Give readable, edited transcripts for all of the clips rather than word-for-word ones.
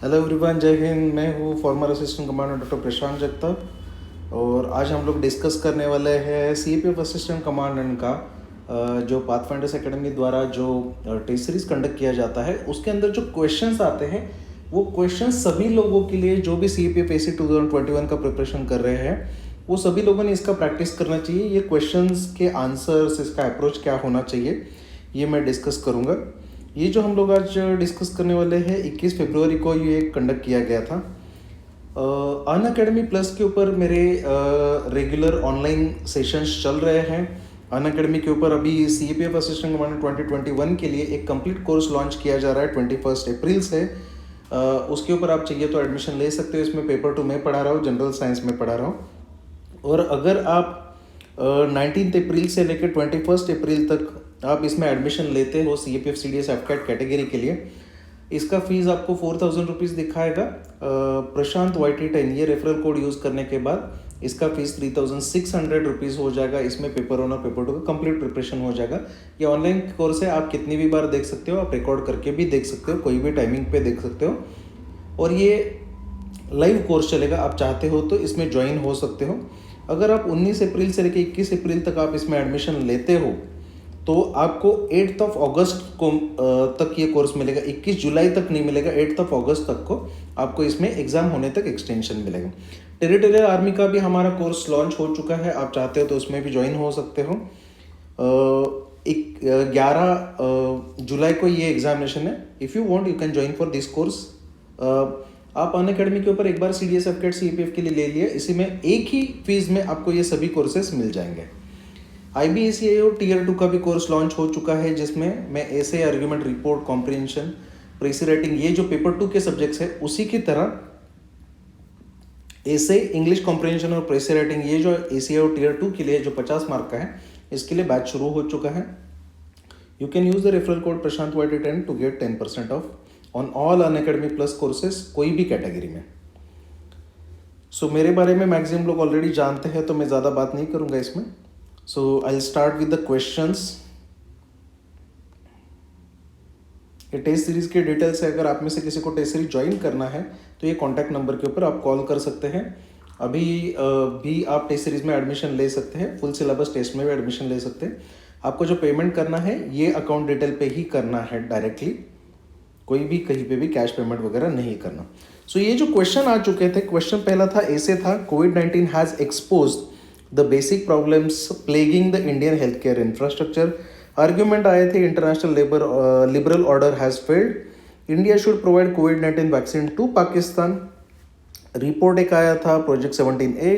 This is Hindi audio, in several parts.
हेलो एवरीवन, जय हिंद। मैं हूँ farmer assistant commander doctor Prashant Jagtap और आज हम लोग डिस्कस करने वाले हैं सीएपीएफ असिस्टेंट कमांडेंट का जो पाथफाइंडर्स एकेडमी द्वारा जो टेस्ट सीरीज कंडक्ट किया जाता है उसके अंदर जो क्वेश्चंस आते हैं वो क्वेश्चंस सभी लोगों के लिए जो भी सीएपीएफ एसी 2021 का प्रिपरेशन कर रहे हैं वो सभी लोगों ने इसका प्रैक्टिस करना चाहिए। ये क्वेश्चंस के आंसर्स, इसका अप्रोच क्या होना चाहिए, ये मैं डिस्कस करूँगा। ये जो हम लोग आज डिस्कस करने वाले हैं 21 फरवरी को ये कंडक्ट किया गया था। अनअकैडमी प्लस के ऊपर मेरे रेगुलर ऑनलाइन सेशंस चल रहे हैं। अनअकैडमी के ऊपर अभी सीएपीएफ असिस्टेंट कमांडर 2021 के लिए एक कंप्लीट कोर्स लॉन्च किया जा रहा है 21 अप्रैल से। उसके ऊपर आप चाहिए तो एडमिशन ले सकते हो। इसमें पेपर 2 में पढ़ा रहा हूँ, जनरल साइंस में पढ़ा रहा हूँ। और अगर आप 19 अप्रैल से लेकर 21 अप्रैल तक आप इसमें एडमिशन लेते हो CAPF CDS एफकैट कैटेगरी के लिए, इसका फीस आपको 4000 रुपीज़ दिखाएगा। प्रशांत YT10 ये रेफरल कोड यूज़ करने के बाद इसका फीस 3600 रुपीज़ हो जाएगा। इसमें पेपर 1 और पेपर 2 का कंप्लीट प्रिपरेशन हो जाएगा। ये ऑनलाइन कोर्स है, आप कितनी भी बार देख सकते हो, आप रिकॉर्ड करके भी देख सकते हो, कोई भी टाइमिंग पे देख सकते हो। और ये लाइव कोर्स चलेगा, आप चाहते हो तो इसमें ज्वाइन हो सकते हो। अगर आप 19 अप्रैल से लेकर 21 अप्रैल तक आप इसमें एडमिशन लेते हो तो आपको 8 अगस्त को तक ये कोर्स मिलेगा। 21 जुलाई तक नहीं मिलेगा, 8 अगस्त तक को आपको इसमें एग्जाम होने तक एक्सटेंशन मिलेगा। टेरिटोरियल आर्मी का भी हमारा कोर्स लॉन्च हो चुका है, आप चाहते हो तो उसमें भी ज्वाइन हो सकते हो। 11 जुलाई को ये एग्जामिनेशन है। If you want you can join for this course. आप अनअकैडमी के ऊपर एक बार CDS एफकैट CAPF के लिए ले लिया, इसी में एक ही फीस में आपको ये सभी कोर्सेस मिल जाएंगे। IBACIO Tier 2 का भी कोर्स लॉन्च हो चुका है, जिसमें मैं ऐसे आर्ग्यूमेंट, रिपोर्ट, कॉम्प्रिहेंशन, प्रेसी राइटिंग, ये जो पेपर 2 के सब्जेक्ट्स है उसी की तरह ऐसे इंग्लिश कॉम्प्रिहेंशन और प्रेसी राइटिंग, ये जो ACIO Tier 2 के लिए जो 50 मार्क का है, इसके लिए बैच शुरू हो चुका है। You can use the referral code Prashant YT10 to get 10% off on all Unacademy plus courses, कोई भी कैटेगरी में। सो मेरे बारे में मैक्सिमम लोग ऑलरेडी जानते हैं तो मैं ज़्यादा बात नहीं करूँगा इसमें। So I'll start with the questions। ये टेस्ट सीरीज के डिटेल्स है। अगर आप में से किसी को टेस्ट सीरीज ज्वाइन करना है तो ये कॉन्टैक्ट नंबर के ऊपर आप कॉल कर सकते हैं। अभी भी आप टेस्ट सीरीज में एडमिशन ले सकते हैं, फुल सिलेबस टेस्ट में भी एडमिशन ले सकते हैं। आपको जो पेमेंट करना है ये अकाउंट डिटेल पे ही करना है डायरेक्टली, कोई भी कहीं पे भी कैश पेमेंट वगैरह नहीं करना। सो ये जो क्वेश्चन आ चुके थे, क्वेश्चन पहला था ऐसे था, COVID-19 has exposed the basic problems plaguing the Indian healthcare infrastructure। Argument आए थे, international liberal order has failed, India should provide COVID-19 vaccine to Pakistan. Report एक आया था प्रोजेक्ट 17A।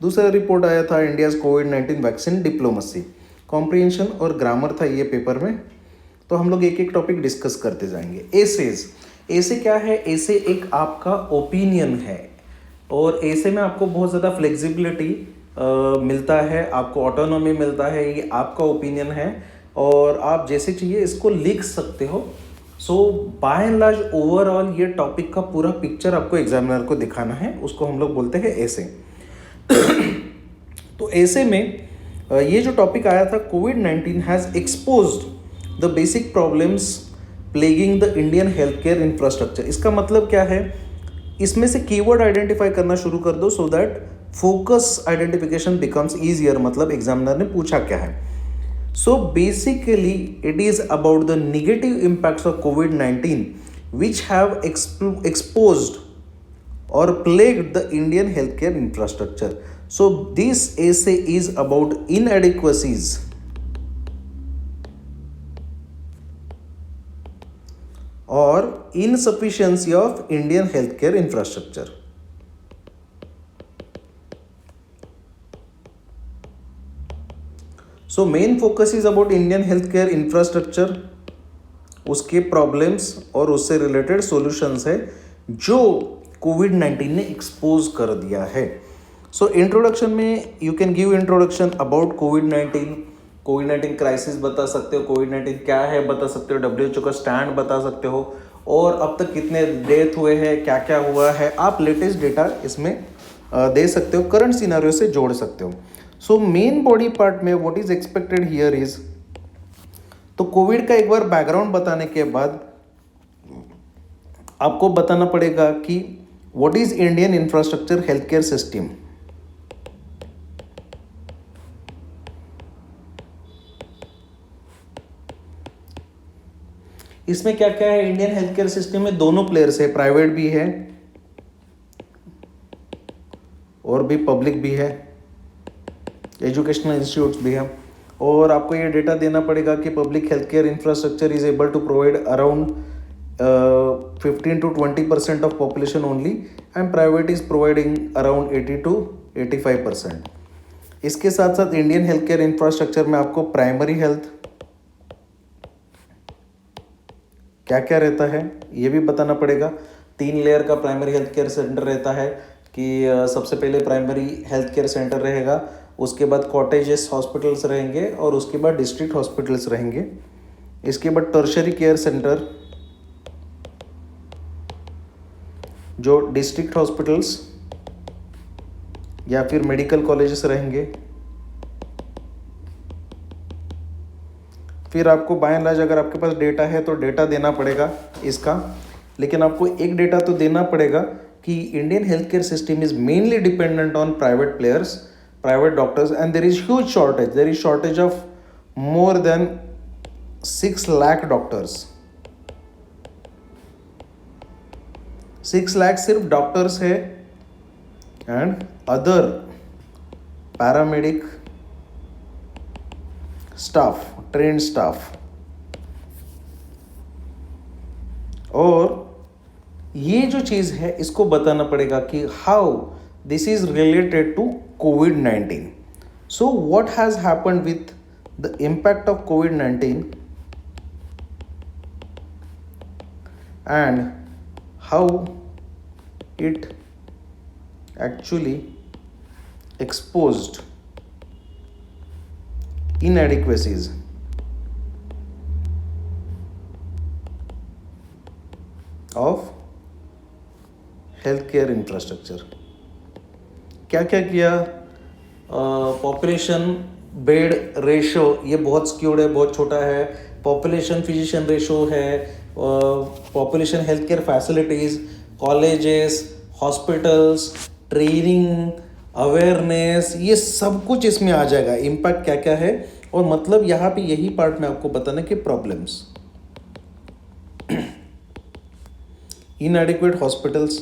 दूसरा रिपोर्ट आया था India's COVID-19 vaccine diplomacy. Comprehension और ग्रामर था ये पेपर में। तो हम लोग एक एक टॉपिक डिस्कस करते जाएंगे। एसेज, ऐसे क्या है? ऐसे एक आपका ओपिनियन है और ऐसे में आपको बहुत ज़्यादा फ्लेक्सिबिलिटी मिलता है, आपको ऑटोनॉमी मिलता है। ये आपका ओपिनियन है और आप जैसे चाहिए इसको लिख सकते हो। सो बाय एंड लार्ज ओवरऑल ये टॉपिक का पूरा पिक्चर आपको एग्जामिनर को दिखाना है, उसको हम लोग बोलते हैं ऐसे। तो ऐसे में ये जो टॉपिक आया था, COVID-19 has exposed the basic problems plaguing the Indian health care infrastructure. इसका मतलब क्या है? इसमें से कीवर्ड आइडेंटिफाई करना शुरू कर दो so that focus identification becomes easier. मतलब एग्जामिनर ने पूछा क्या है। So basically it is about the negative impacts of COVID-19 which have exposed और plagued the Indian health care infrastructure. So this essay is about inadequacies और insufficiency of Indian healthcare infrastructure। So main focus is about Indian health care infrastructure, उसके प्रॉब्लम्स और उससे रिलेटेड सॉल्यूशंस है जो COVID-19 ने एक्सपोज कर दिया है। सो इंट्रोडक्शन में you can give introduction about covid crisis बता सकते हो, COVID-19 क्या है बता सकते हो, WHO का स्टैंड बता सकते हो और अब तक कितने डेथ हुए हैं, क्या क्या हुआ है, आप लेटेस्ट डेटा इसमें दे सकते हो, करंट सिनेरियो से जोड़ सकते हो। सो मेन बॉडी पार्ट में what is expected here is, तो कोविड का एक बार बैकग्राउंड बताने के बाद आपको बताना पड़ेगा कि what is Indian infrastructure health care system. इसमें क्या क्या है, इंडियन हेल्थ केयर सिस्टम में दोनों प्लेयर्स है, प्राइवेट भी है और भी पब्लिक भी है, एजुकेशनल इंस्टीट्यूट्स भी है। और आपको ये डेटा देना पड़ेगा कि public health care infrastructure is able to provide around 15 to 20% of population only and private is providing around 80 to 85%। इसके साथ साथ इंडियन हेल्थ केयर इंफ्रास्ट्रक्चर में आपको प्राइमरी हेल्थ क्या क्या रहता है ये भी बताना पड़ेगा। 3 लेयर का प्राइमरी हेल्थ केयर सेंटर रहता है कि सबसे पहले प्राइमरी हेल्थ केयर सेंटर रहेगा, उसके बाद कॉटेजेस हॉस्पिटल्स रहेंगे और उसके बाद डिस्ट्रिक्ट हॉस्पिटल्स रहेंगे। इसके बाद टर्शरी केयर सेंटर जो डिस्ट्रिक्ट हॉस्पिटल्स या फिर मेडिकल कॉलेजेस रहेंगे। फिर आपको बाय एंड लार्ज अगर आपके पास डेटा है तो डेटा देना पड़ेगा इसका, लेकिन आपको एक डेटा तो देना पड़ेगा कि Indian health care system is mainly dependent on private players, private doctors and there is huge shortage, there is shortage of more than 6 lakh doctors. 6 lakh सिर्फ डॉक्टर्स है and other paramedic staff, trend staff. और ये जो चीज़ है इसको बताना पड़ेगा कि how this is related to covid. So what has happened with the impact of covid and how it actually exposed inadequacies of health care infrastructure. क्या क्या किया, पॉपुलेशन बेड रेशो ये बहुत स्क्यूड है, बहुत छोटा है। पॉपुलेशन फिजिशियन रेशो है, population health care facilities, colleges, hospitals, training, awareness, ये सब कुछ इसमें आ जाएगा। इम्पैक्ट क्या क्या है और मतलब यहाँ पे यही पार्ट में आपको बताना कि problems, inadequate hospitals,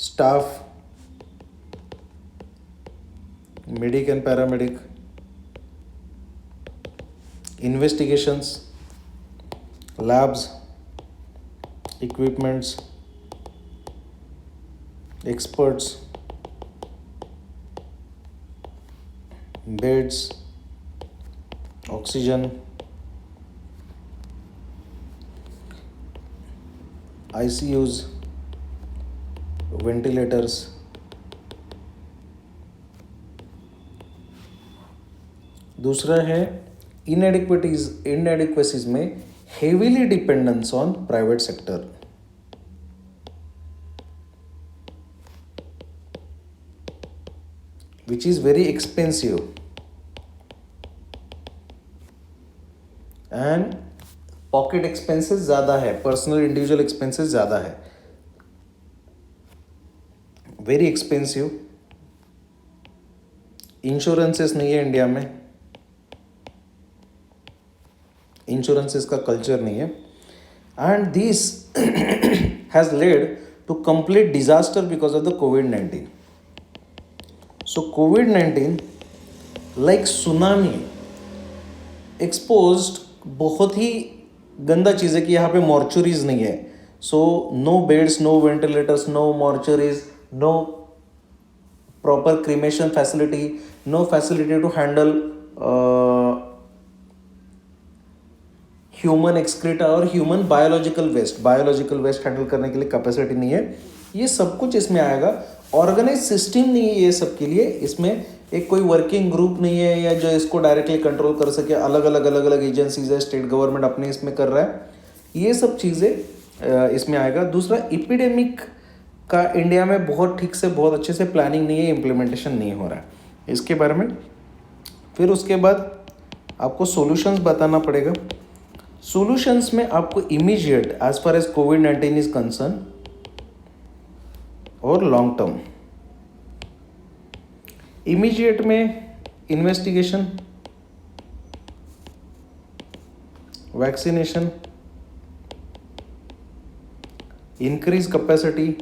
staff, medic and paramedic, investigations, labs, equipments, experts, beds, oxygen, ICUs, ventilators, दूसरा है इनएडिक्वेसीज में heavily dependence on private sector. which is very expensive and pocket expenses ज़्यादा है, पर्सनल इंडिविजुअल एक्सपेंसेस ज़्यादा है, वेरी एक्सपेंसिव। इंश्योरेंसेस नहीं है इंडिया में, इंश्योरेंसेस का कल्चर नहीं है and this has led to complete disaster because of the covid. So covid like tsunami exposed बहुत ही गंदा चीज़ है कि यहाँ पे मॉर्चुरीज नहीं है। So no beds, no ventilators, no mortuaries, no proper cremation facility, no facility to handle human excreta और ह्यूमन बायोलॉजिकल वेस्ट हैंडल करने के लिए कैपेसिटी नहीं है। ये सब कुछ इसमें आएगा। ऑर्गेनाइज सिस्टम नहीं है ये सब के लिए, इसमें एक कोई वर्किंग ग्रुप नहीं है या जो इसको डायरेक्टली कंट्रोल कर सके। अलग अलग एजेंसीज है, स्टेट गवर्नमेंट अपने इसमें कर रहा है, ये सब चीज़ें इसमें आएगा। दूसरा, एपिडेमिक का इंडिया में बहुत ठीक से, बहुत अच्छे से प्लानिंग नहीं है, इम्प्लीमेंटेशन नहीं हो रहा है इसके बारे में। फिर उसके बाद आपको सॉल्यूशंस बताना पड़ेगा। सॉल्यूशंस में आपको इमीडिएट एज फार एज कोविड-19 इज कंसर्न और लॉन्ग टर्म। इमीडिएट में investigation, vaccination, increase capacity,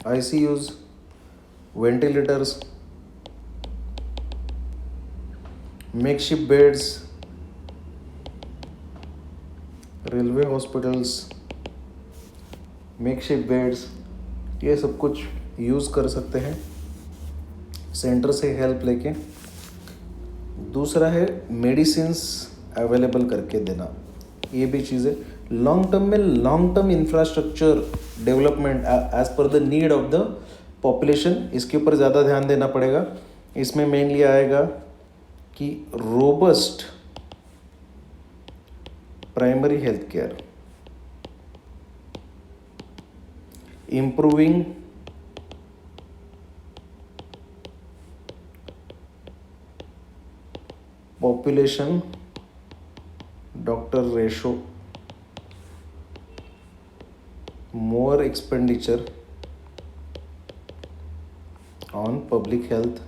ICUs, ventilators, makeshift beds, railway hospitals, makeshift beds, ये सब कुछ यूज़ कर सकते हैं सेंटर से हेल्प लेके। दूसरा है मेडिसिन्स अवेलेबल करके देना, ये भी चीज़ें लॉन्ग टर्म में long term infrastructure development as per the need of the population, इसके ऊपर ज़्यादा ध्यान देना पड़ेगा। इसमें मेनली आएगा कि robust primary health care, improving population doctor ratio, more expenditure on public health,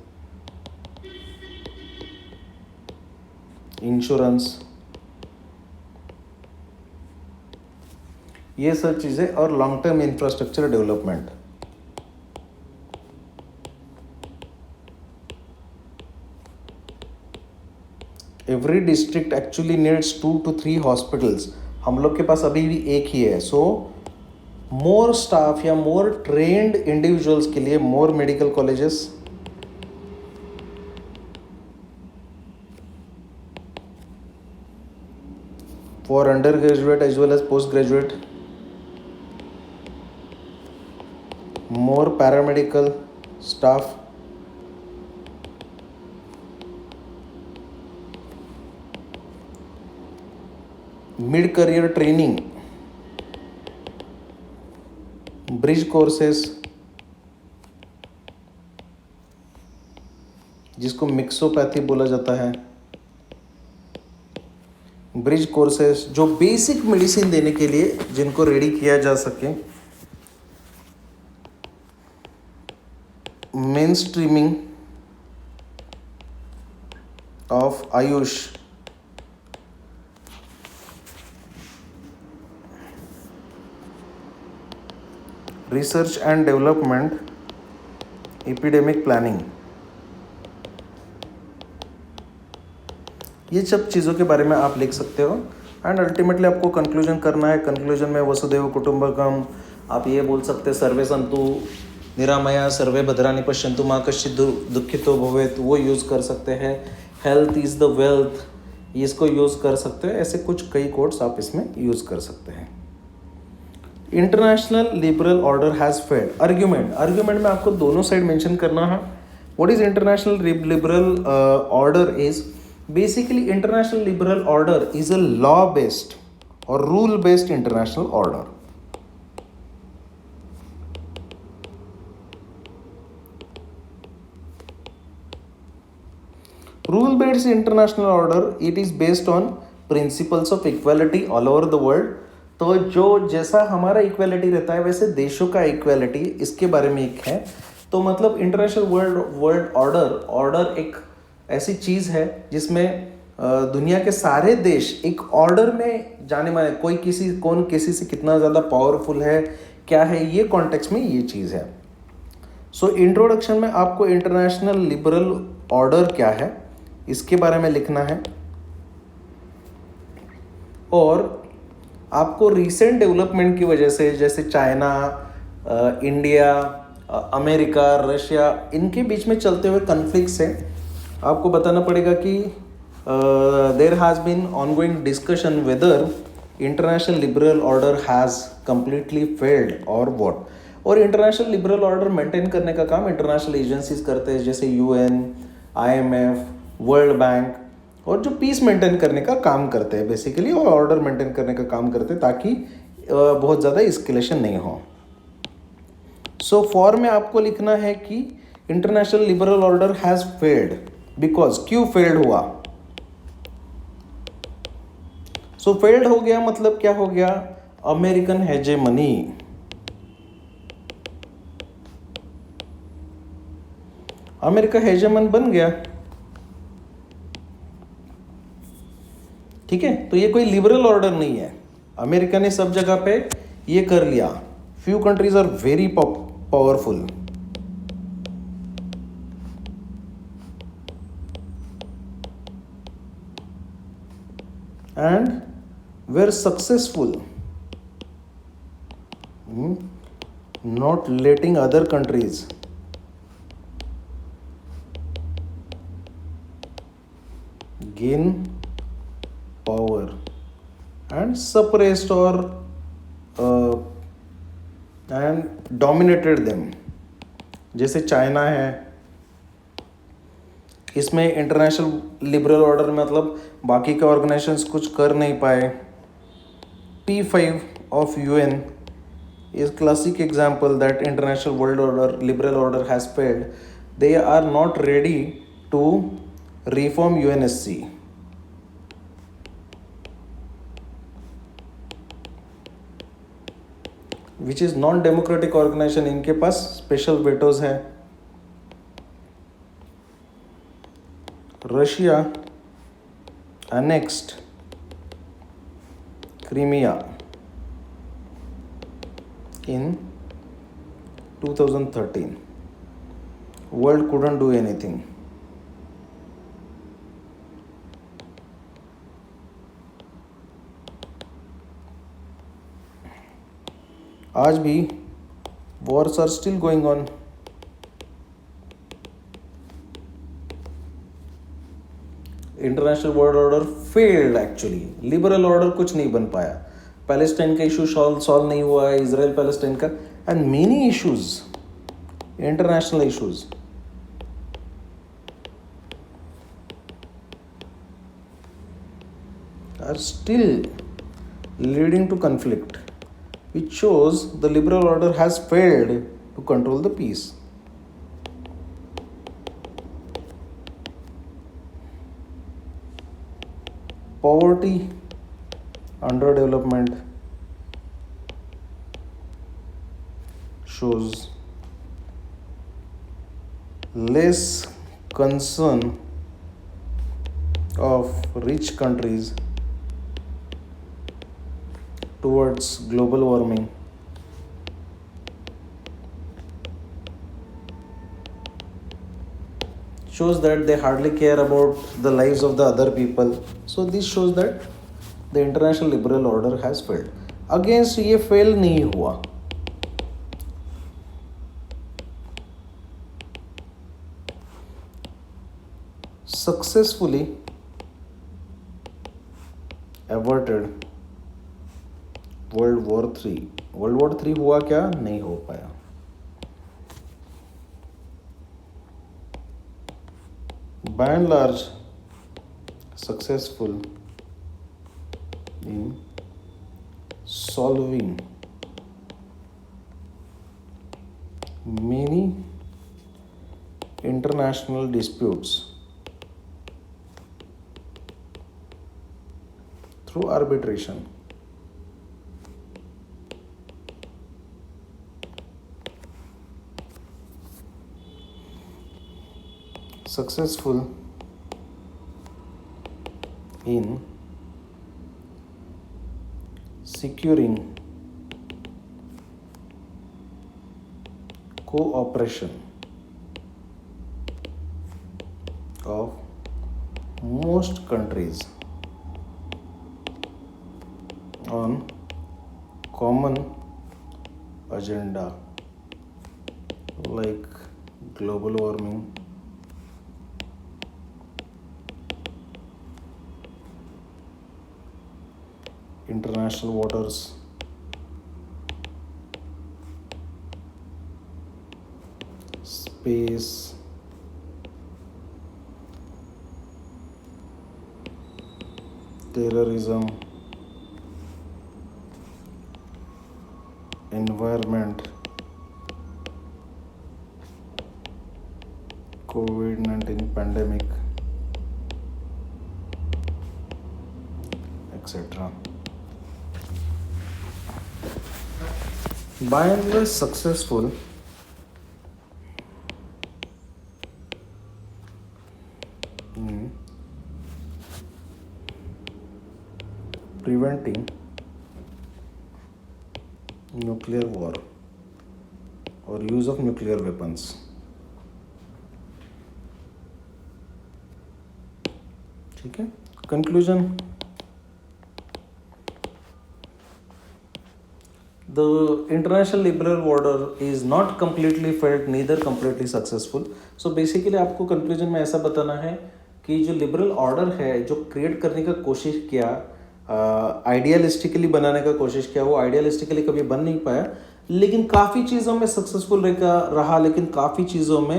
insurance, ये सब चीज़ें, और long term infrastructure development. Every district actually needs 2 to 3 hospitals, हम लोग के पास अभी भी एक ही है। सो मोर स्टाफ या मोर ट्रेंड इंडिविजुअल्स के लिए more medical colleges, for under graduate as well as post graduate, more paramedical staff, mid career training, bridge courses जिसको मिक्सोपैथी बोला जाता है, ब्रिज कोर्सेस जो बेसिक मेडिसिन देने के लिए जिनको रेडी किया जा सके, main streaming of AYUSH, research and development, epidemic planning, ये सब चीज़ों के बारे में आप लिख सकते हो। एंड अल्टीमेटली आपको कंक्लूजन करना है। कंक्लूजन में वसुदेव कुटुंबकम, आप ये बोल सकते हैं सर्वे संतु निरामया सर्वे भद्राणि पश्यन्तु माँ कश्चित् दुःखितो भवेत्, वो यूज़ कर सकते हैं। हेल्थ इज़ द वेल्थ, इसको यूज़ कर सकते हैं। ऐसे कुछ कई कोट्स आप इसमें यूज़ कर सकते हैं। International liberal order has failed. Argument में आपको दोनों साइड मेंशन करना है। What is international liberal order is basically, international liberal order is a law based और rule based international order. Rule based international order, it is based on principles of equality all over the world. तो जो जैसा हमारा इक्वालिटी रहता है वैसे देशों का इक्वालिटी, इसके बारे में एक है। तो मतलब इंटरनेशनल वर्ल्ड ऑर्डर एक ऐसी चीज़ है जिसमें दुनिया के सारे देश एक ऑर्डर में जाने माने, कौन किसी से कितना ज़्यादा पावरफुल है, क्या है, ये कॉन्टेक्स्ट में ये चीज़ है। सो इंट्रोडक्शन में आपको इंटरनेशनल लिबरल ऑर्डर क्या है इसके बारे में लिखना है, और आपको रिसेंट डेवलपमेंट की वजह से, जैसे चाइना, इंडिया, अमेरिका, रशिया, इनके बीच में चलते हुए कन्फ्लिक्ट से आपको बताना पड़ेगा कि there has been ongoing discussion whether international liberal order has completely failed और व्हाट। और इंटरनेशनल लिबरल ऑर्डर मेंटेन करने का काम इंटरनेशनल एजेंसीज करते हैं, जैसे UN, IMF, वर्ल्ड बैंक, और जो पीस मेंटेन करने का काम करते हैं बेसिकली, और ऑर्डर मेंटेन करने का काम करते हैं ताकि बहुत ज़्यादा एस्केलेशन नहीं हो। सो फॉर में आपको लिखना है कि international liberal order has failed because, क्यों फेल्ड हुआ। सो फेल्ड हो गया मतलब क्या हो गया, अमेरिकन हेजेमनी। अमेरिका हेजेमन बन गया, ठीक है। तो ये कोई लिबरल ऑर्डर नहीं है, अमेरिका ने सब जगह पे ये कर लिया। Few countries are very powerful, and were successful in not letting other countries gain power and suppressed or uh, and dominated them। जैसे चाइना है, इसमें इंटरनेशनल लिबरल ऑर्डर मतलब बाकी के ऑर्गेनाइजेशंस कुछ कर नहीं पाए। P5 of UN is classic example that international world order liberal order has failed. They are not ready to reform UNSC, which is non democratic organization। इनके पास स्पेशल वेटोज हैं। Russia annexed Crimea in 2013। World couldn't do anything। आज भी wars are still going on। International world order failed actually, liberal order कुछ नहीं बन पाया। पैलेस्टाइन का इशू सॉल्व नहीं हुआ है, इजराइल पैलेस्टाइन का, and many issues, international issues. Are still leading to conflict, which shows the liberal order has failed to control the peace। Poverty, underdevelopment shows less concern of rich countries towards global warming। Shows that they hardly care about the lives of the other people। So this shows that the international liberal order has failed। Against ये fail नहीं हुआ। Successfully averted World War III। World War III हुआ क्या, नहीं हो पाया। By and large successful in solving many international disputes through arbitration। Successful in securing cooperation of most countries on common agenda like global warming, international waters, space, terrorism, environment, COVID-19 pandemic, etc. By and large successful. in preventing nuclear war or use of nuclear weapons. ठीक है. Conclusion. The international liberal order is not completely failed, neither completely successful. So basically आपको conclusion में ऐसा बताना है कि जो liberal order है, जो create करने का कोशिश किया, आइडियलिस्टिकली बनाने का कोशिश किया, वो आइडियलिस्टिकली कभी बन नहीं पाया, लेकिन काफ़ी चीज़ों में सक्सेसफुल रहा, लेकिन काफ़ी चीज़ों में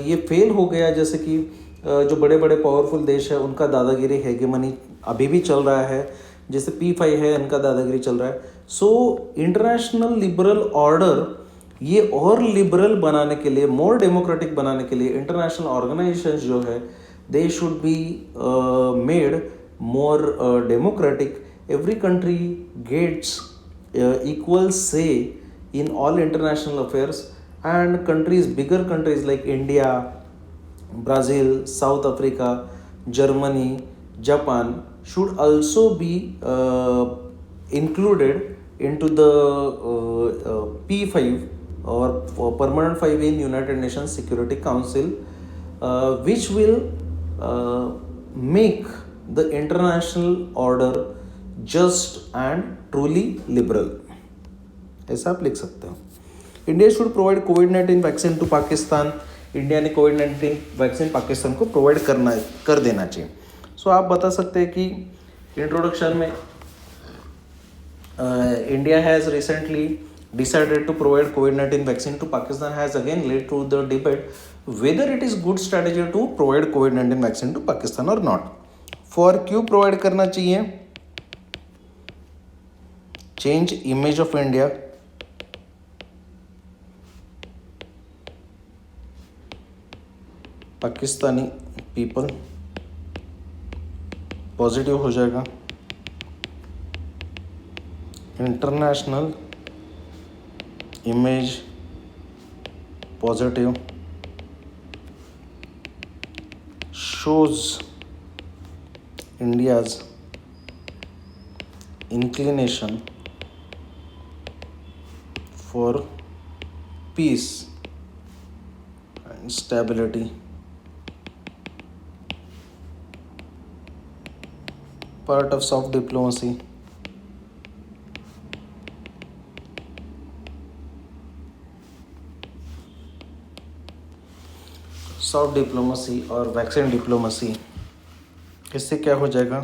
ये फेल हो गया. जैसे कि जो बड़े बड़े पावरफुल देश है उनका दादागिरी हेगेमनी अभी भी चल रहा है. जैसे P5 है, इनका दादागिरी चल रहा है. सो इंटरनेशनल लिबरल ऑर्डर ये और लिबरल बनाने के लिए, मोर डेमोक्रेटिक बनाने के लिए इंटरनेशनल ऑर्गेनाइजेशंस जो है they should be made more democratic. Every country gets equal say in all international affairs, and countries, bigger countries like India, Brazil, South Africa, Germany, Japan should also be included into the P5 or Permanent 5 in United Nations Security Council, which will make the international order just and truly liberal. ऐसा आप लिख सकते हो. इंडिया शुड प्रोवाइड कोविड-19 वैक्सीन टू पाकिस्तान. इंडिया ने कोविड-19 वैक्सीन पाकिस्तान को प्रोवाइड कर देना चाहिए. सो आप बता सकते हैं कि इंट्रोडक्शन में India has recently decided to provide COVID-19 vaccine to Pakistan has again led to the debate whether it is good strategy to provide COVID-19 vaccine to Pakistan or not. For क्यों प्रोवाइड करना चाहिए? Change image of India, Pakistani people positive हो जाएगा. International image positive, shows India's inclination for peace and stability. Part of soft diplomacy. Soft diplomacy और वैक्सीन डिप्लोमेसी, इससे क्या हो जाएगा?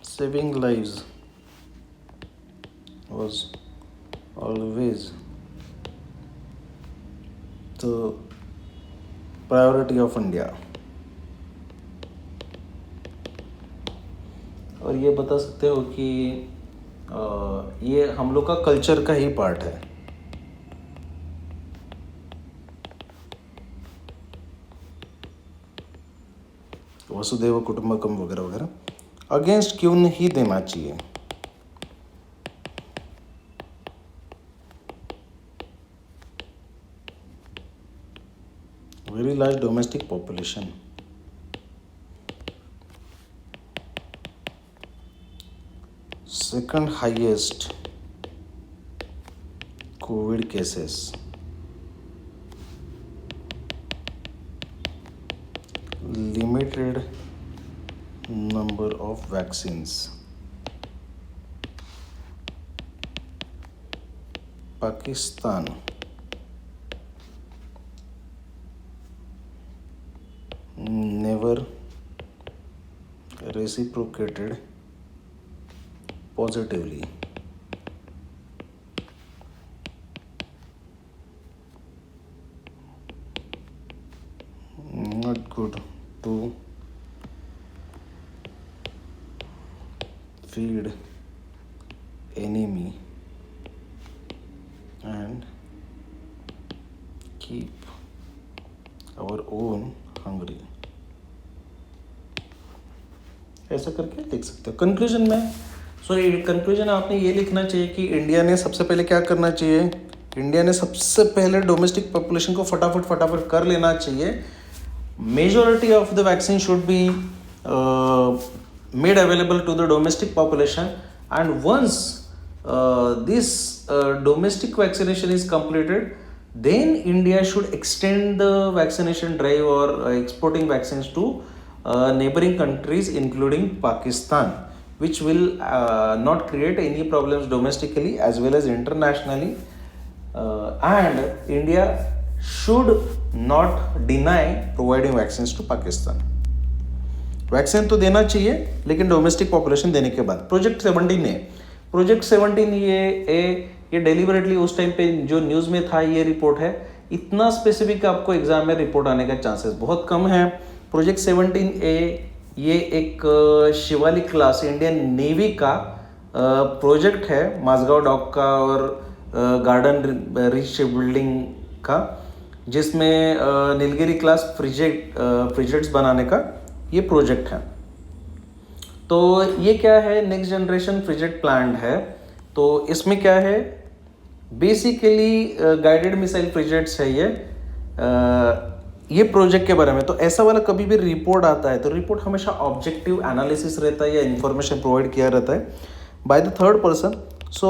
Saving lives was always the priority of India. और ये बता सकते हो कि ये हम लोग का कल्चर का ही पार्ट है. वसुदेव कुटुंबकम वगैरह वगैरह. अगेंस्ट क्यों नहीं देना चाहिए? Very large domestic population, second highest Covid cases, limited number of vaccines, Pakistan never reciprocated positively. Not good to feed enemy and keep our own hungry, ऐसा करके लिख सकते हो। कंक्लूजन में कंक्लूजन आपने ये लिखना चाहिए कि इंडिया ने सबसे पहले क्या करना चाहिए, इंडिया ने सबसे पहले डोमेस्टिक पॉपुलेशन को फटाफट कर लेना चाहिए। Majority of the vaccine should be made available to the domestic population, and once this domestic vaccination is completed, then India should extend the vaccination drive or exporting vaccines to neighboring countries including Pakistan, which will not create any problems domestically as well as internationally. And India should not deny providing vaccines to Pakistan. Vaccine तो देना चाहिए लेकिन डोमेस्टिक पॉपुलेशन देने के बाद। प्रोजेक्ट 17 है, प्रोजेक्ट 17 ये डेलिबरेटली उस टाइम पे जो न्यूज़ में था ये रिपोर्ट है, इतना स्पेसिफिक आपको एग्जाम में रिपोर्ट आने का चांसेस बहुत कम है। प्रोजेक्ट 17A ये एक शिवालिक क्लास इंडियन नेवी का प्रोजेक्ट है, माझगांव डॉक का और गार्डन रिच बिल्डिंग का, जिसमें नीलगिरी क्लास फ्रिगेट्स बनाने का ये प्रोजेक्ट है। तो ये क्या है, नेक्स्ट जनरेशन फ्रिगेट प्लान है। तो इसमें क्या है, बेसिकली गाइडेड मिसाइल फ्रिगेट्स है ये प्रोजेक्ट के बारे में। तो ऐसा वाला कभी भी रिपोर्ट आता है तो रिपोर्ट हमेशा ऑब्जेक्टिव एनालिसिस रहता है या इन्फॉर्मेशन प्रोवाइड किया रहता है by the third person. So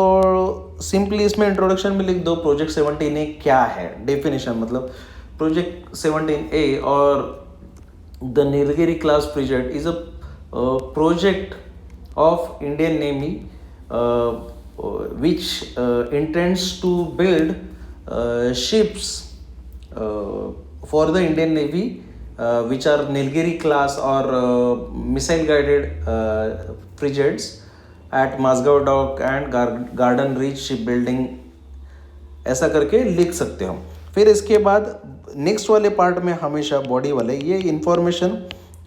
simply इसमें इंट्रोडक्शन में लिख दो प्रोजेक्ट 17A क्या है, डेफिनेशन मतलब प्रोजेक्ट 17A और the Nilgiri class frigate is a project of Indian Navy which intends to build ships for the Indian Navy which are Nilgiri class or missile guided frigates at Mazgaon Dock and Garden Reach shipbuilding, ऐसा करके लिख सकते हो। फिर इसके बाद नेक्स्ट वाले पार्ट में हमेशा बॉडी वाले ये इंफॉर्मेशन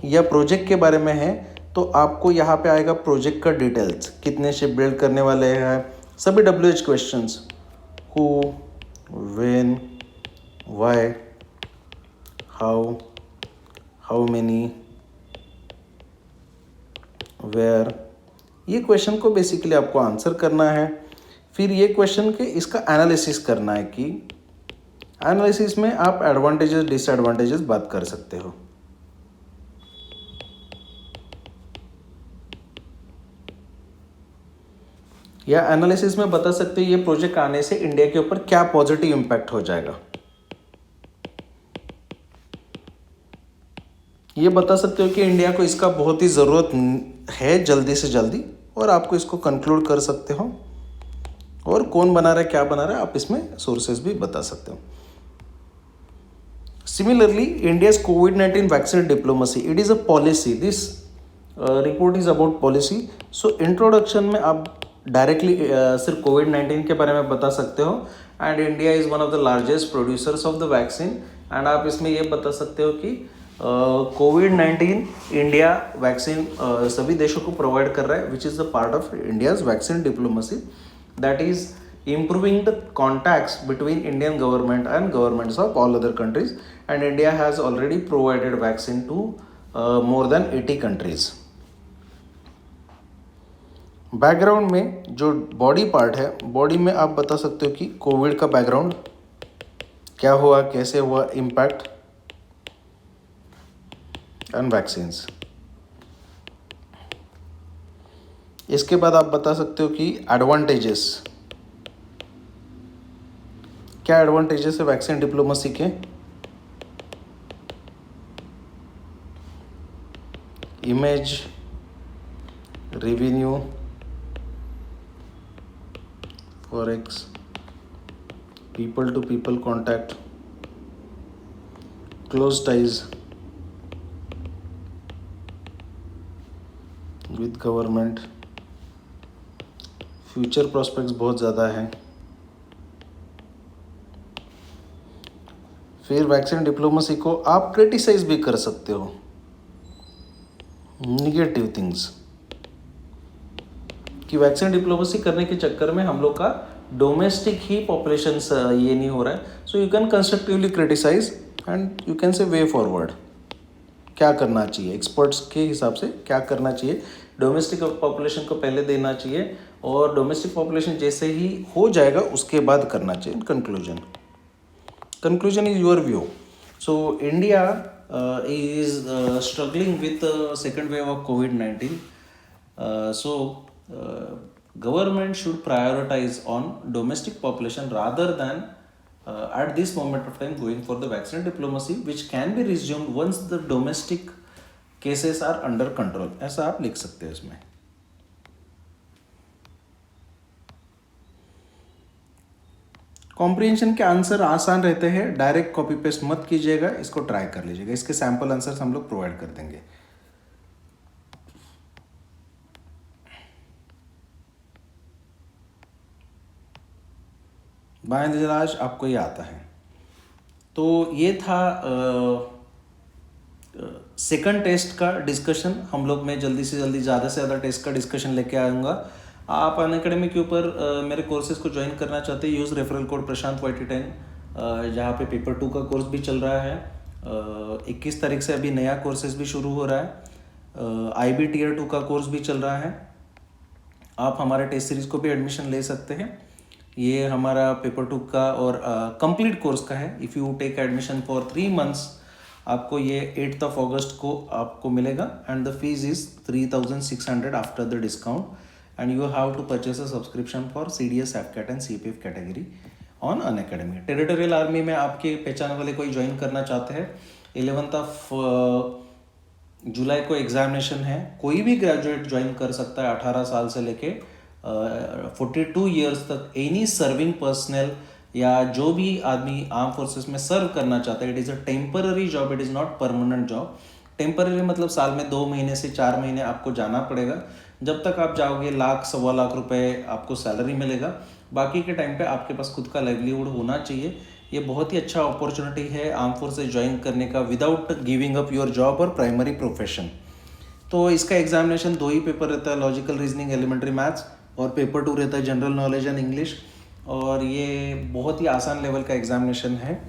या प्रोजेक्ट के बारे में है, तो आपको यहाँ पे आएगा प्रोजेक्ट का डिटेल्स, कितने शिप बिल्ड करने वाले हैं, सभी WH questions, who, when, why, how many, where, ये क्वेश्चन को बेसिकली आपको आंसर करना है। फिर ये क्वेश्चन के इसका एनालिसिस करना है कि एनालिसिस में आप एडवांटेजेस डिसएडवांटेजेस बात कर सकते हो। या एनालिसिस में बता सकते हो ये प्रोजेक्ट आने से इंडिया के ऊपर क्या पॉजिटिव इंपैक्ट हो जाएगा, ये बता सकते हो कि इंडिया को इसका बहुत ही ज़रूरत है जल्दी से जल्दी, और आपको इसको कंक्लूड कर सकते हो। और कौन बना रहा है क्या बना रहा है आप इसमें सोर्सेज भी बता सकते हो। Similarly, India's COVID-19 vaccine diplomacy, it is a policy. This report is about policy. So introduction में आप डायरेक्टली सिर्फ COVID-19 के बारे में बता सकते हो, and India is one of the largest producers of the vaccine, and आप इसमें ये बता सकते हो कि COVID-19 इंडिया वैक्सीन सभी देशों को प्रोवाइड कर रहा है, which is the part of India's vaccine diplomacy, that is improving the contacts between Indian government and governments of all other countries, and India has already provided vaccine to more than 80 countries. Background में जो बॉडी पार्ट है, बॉडी में आप बता सकते हो कि कोविड का बैकग्राउंड क्या हुआ, कैसे हुआ, इम्पैक्ट एंड वैक्सीन्स। इसके बाद आप बता सकते हो कि एडवांटेजेस, क्या एडवांटेजेस है वैक्सीन डिप्लोमेसी के, image, revenue, forex, people to people contact, close ties with government, future prospects बहुत ज़्यादा हैं। फिर वैक्सीन डिप्लोमेसी को आप क्रिटिसाइज भी कर सकते हो, निगेटिव थिंग्स, कि वैक्सीन डिप्लोमेसी करने के चक्कर में हम लोग का डोमेस्टिक ही पॉपुलेशन ये नहीं हो रहा है, so you can constructively criticise and you can say way forward, क्या करना चाहिए एक्सपर्ट्स के हिसाब से, क्या करना चाहिए। डोमेस्टिक पॉपुलेशन को पहले देना चाहिए और डोमेस्टिक पॉपुलेशन जैसे ही हो जाएगा उसके बाद करना चाहिए। conclusion is your view. So India is struggling with second wave of COVID-19. Government should prioritize on domestic population rather than at this moment of time going for the vaccine diplomacy, which can be resumed once the domestic cases are under control. ऐसा आप लिख सकते हैं इसमें। कॉम्प्रिहेंशन के आंसर आसान रहते हैं, डायरेक्ट कॉपी पेस्ट मत कीजिएगा, इसको ट्राई कर लीजिएगा। इसके सैंपल आंसर्स हम लोग प्रोवाइड कर देंगे। बायोलॉजी आपको ये आता है। तो ये था सेकंड टेस्ट का डिस्कशन। हम लोग मैं जल्दी से जल्दी ज़्यादा से ज़्यादा टेस्ट का डिस्कशन लेके आऊँगा। आप अनअकैडमी के ऊपर मेरे कोर्सेज को ज्वाइन करना चाहते हैं, use referral code Prashant YT10, जहाँ पे पेपर 2 का कोर्स भी चल रहा है। 21 तारीख से अभी नया कोर्सेज भी शुरू हो रहा है। IB Tier 2 का कोर्स भी चल रहा है। आप हमारे टेस्ट सीरीज़ को भी एडमिशन ले सकते हैं। ये हमारा पेपर 2 का और कंप्लीट कोर्स का है। If you take admission for 3 months, आपको ये 8th of August को आपको मिलेगा and the fees is 3600 after the discount and you have to purchase a subscription for CDS, AFCAT and CPF category on Unacademy. Territorial army में आपके पहचान वाले कोई ज्वाइन करना चाहते हैं, 11th of जुलाई को एग्जामिनेशन है। कोई भी ग्रेजुएट ज्वाइन कर सकता है 18 साल से लेके 42 ईयर्स तक। एनी सर्विंग पर्सनल या जो भी आदमी आर्म फोर्सेस में सर्व करना चाहता है, it is a temporary job, it is not permanent job. Temporary मतलब साल में 2 महीने से 4 महीने आपको जाना पड़ेगा। जब तक आप जाओगे 1,00,000 सवा लाख रुपए आपको सैलरी मिलेगा। बाकी के टाइम पे आपके पास खुद का लाइवलीहुड होना चाहिए। ये बहुत ही अच्छा अपॉर्चुनिटी है आर्म फोर्सेस ज्वाइन करने का without giving up your job और प्राइमरी प्रोफेशन। तो इसका एग्जामिनेशन 2 ही पेपर रहता है, लॉजिकल रीजनिंग, एलिमेंट्री मैथ्स, और पेपर 2 रहता है जनरल नॉलेज एंड इंग्लिश। और ये बहुत ही आसान लेवल का एग्जामिनेशन है।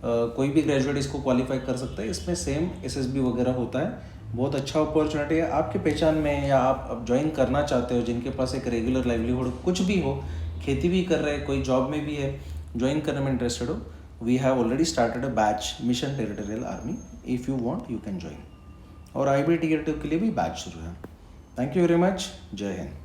कोई भी ग्रेजुएट इसको क्वालिफाई कर सकता है। इसमें सेम SSB वगैरह होता है। बहुत अच्छा अपॉर्चुनिटी है आपके पहचान में, या आप ज्वाइन करना चाहते हो जिनके पास एक रेगुलर लाइवलीहुड कुछ भी हो, खेती भी कर रहे हैं, कोई जॉब में भी है, ज्वाइन करने में इंटरेस्टेड हो, we have already started a batch mission territorial army. If you want you can join. और IB Tier 2 के लिए भी बैच शुरू है। Thank you very much. जय हिंद।